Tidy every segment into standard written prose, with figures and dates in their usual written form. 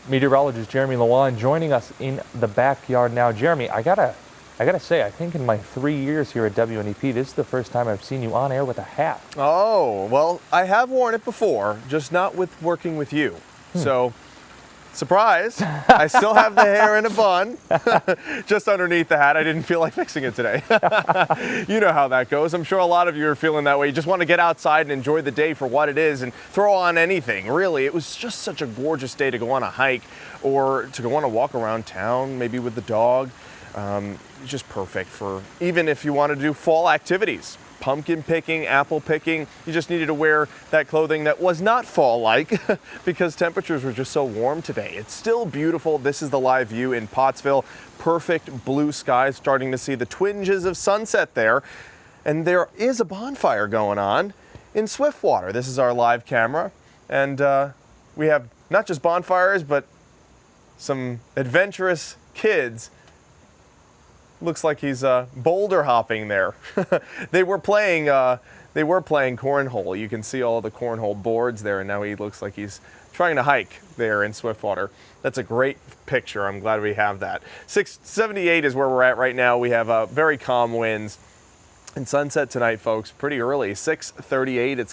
Meteorologist Jeremy Lawan joining us in the backyard now. Jeremy, I gotta say, I think in my 3 years here at WNEP, this is the first time I've seen you on air with a hat. Oh, well, I have worn it before, just not with working with you. So, surprise, I still have the hair in a bun, just underneath the hat. I didn't feel like fixing it today. You know how that goes. I'm sure a lot of you are feeling that way. You just want to get outside and enjoy the day for what it is and throw on anything. Really, it was just such a gorgeous day to go on a hike or to go on a walk around town, maybe with the dog. Just perfect for even if you want to do fall activities. Pumpkin picking, apple picking, you just needed to wear that clothing that was not fall-like because temperatures were just so warm today. It's still beautiful. This is the live view in Pottsville. Perfect blue skies, starting to see the twinges of sunset there. And there is a bonfire going on in Swiftwater. This is our live camera. And we have not just bonfires, but some adventurous kids. Looks like he's boulder hopping there. They were playing cornhole. You can see all the cornhole boards there, and now he looks like he's trying to hike there in Swiftwater. That's a great picture. I'm glad we have that. 678 is where we're at right now. We have very calm winds. And sunset tonight, folks, pretty early. 6:38. It's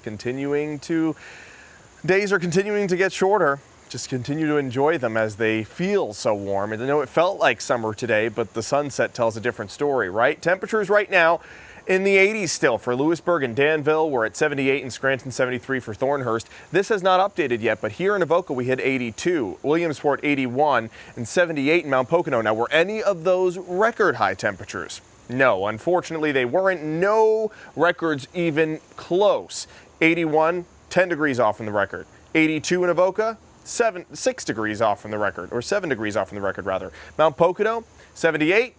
days are continuing to get shorter. Just continue to enjoy them as they feel so warm. And I know it felt like summer today, but the sunset tells a different story, right? Temperatures right now in the 80s still for Lewisburg and Danville. We're at 78 and Scranton, 73 for Thornhurst. This has not updated yet, but here in Avoca we hit 82, Williamsport 81, and 78 in Mount Pocono. Now, were any of those record high temperatures? No, unfortunately they weren't. No records even close. 81, 10 degrees off from the record. 82 in Avoca, 6 degrees off from the record, or 7 degrees off from the record rather. Mount Pocono, 78,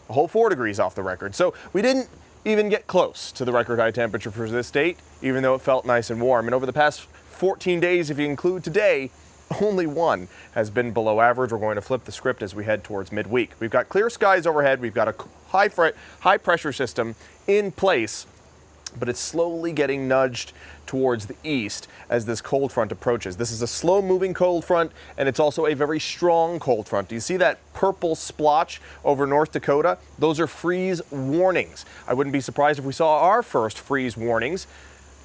a whole 4 degrees off the record. So we didn't even get close to the record high temperature for this date, even though it felt nice and warm. And over the past 14 days, if you include today, only one has been below average. We're going to flip the script as we head towards midweek. We've got clear skies overhead. We've got a high pressure system in place, but it's slowly getting nudged towards the east as this cold front approaches. This is a slow moving cold front, and it's also a very strong cold front. Do you see that purple splotch over North Dakota? Those are freeze warnings. I wouldn't be surprised if we saw our first freeze warnings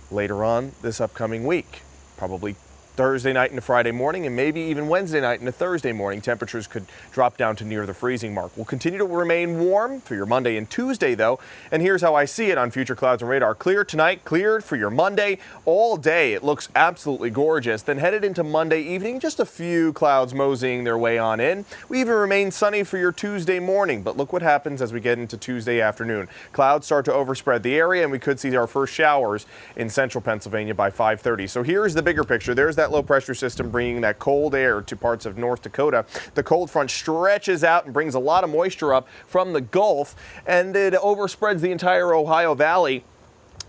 later on this upcoming week. Probably Thursday night into Friday morning, and maybe even Wednesday night into Thursday morning. Temperatures could drop down to near the freezing mark. We'll continue to remain warm for your Monday and Tuesday, though. And here's how I see it on Future Clouds and Radar. Clear tonight, cleared for your Monday. All day, it looks absolutely gorgeous. Then headed into Monday evening, just a few clouds moseying their way on in. We even remain sunny for your Tuesday morning. But look what happens as we get into Tuesday afternoon. Clouds start to overspread the area, and we could see our first showers in central Pennsylvania by 5:30. So here's the bigger picture. There's that low pressure system bringing that cold air to parts of North Dakota. The cold front stretches out and brings a lot of moisture up from the Gulf, and it overspreads the entire Ohio Valley.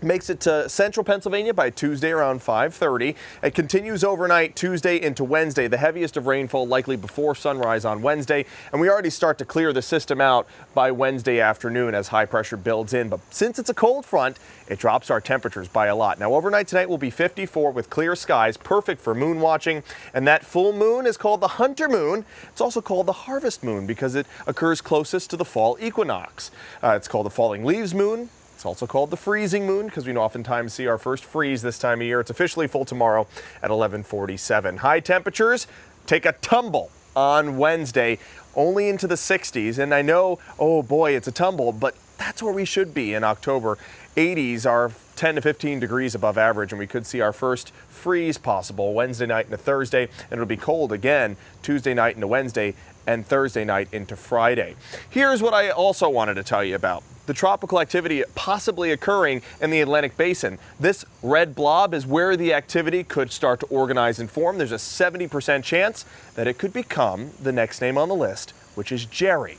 Makes it to central Pennsylvania by Tuesday around 5:30. It continues overnight Tuesday into Wednesday, the heaviest of rainfall likely before sunrise on Wednesday. And we already start to clear the system out by Wednesday afternoon as high pressure builds in. But since it's a cold front, it drops our temperatures by a lot. Now, overnight tonight will be 54 with clear skies, perfect for moon watching. And that full moon is called the Hunter moon. It's also called the harvest moon because it occurs closest to the fall equinox. It's called the falling leaves moon. It's also called the freezing moon because we oftentimes see our first freeze this time of year. It's officially full tomorrow at 11:47. High temperatures take a tumble on Wednesday, only into the 60s. And I know, oh boy, it's a tumble, but that's where we should be in October. 80s are 10 to 15 degrees above average, and we could see our first freeze possible Wednesday night into Thursday, and it'll be cold again Tuesday night into Wednesday and Thursday night into Friday. Here's what I also wanted to tell you about. The tropical activity possibly occurring in the Atlantic Basin. This red blob is where the activity could start to organize and form. There's a 70% chance that it could become the next name on the list, which is Jerry.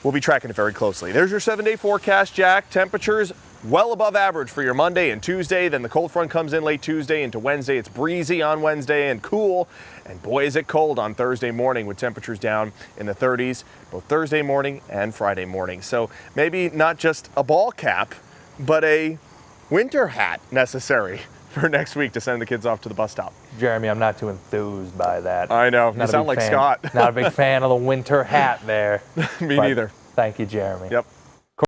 We'll be tracking it very closely. There's your 7-day forecast, Jack. Temperatures well above average for your Monday and Tuesday. Then the cold front comes in late Tuesday into Wednesday. It's breezy on Wednesday and cool. And boy, is it cold on Thursday morning with temperatures down in the 30s, both Thursday morning and Friday morning. So maybe not just a ball cap, but a winter hat necessary for next week to send the kids off to the bus stop. Jeremy, I'm not too enthused by that. I know. Not You a sound big like fan. Scott. Not a big fan of the winter hat there. Me But neither. Thank you, Jeremy. Yep.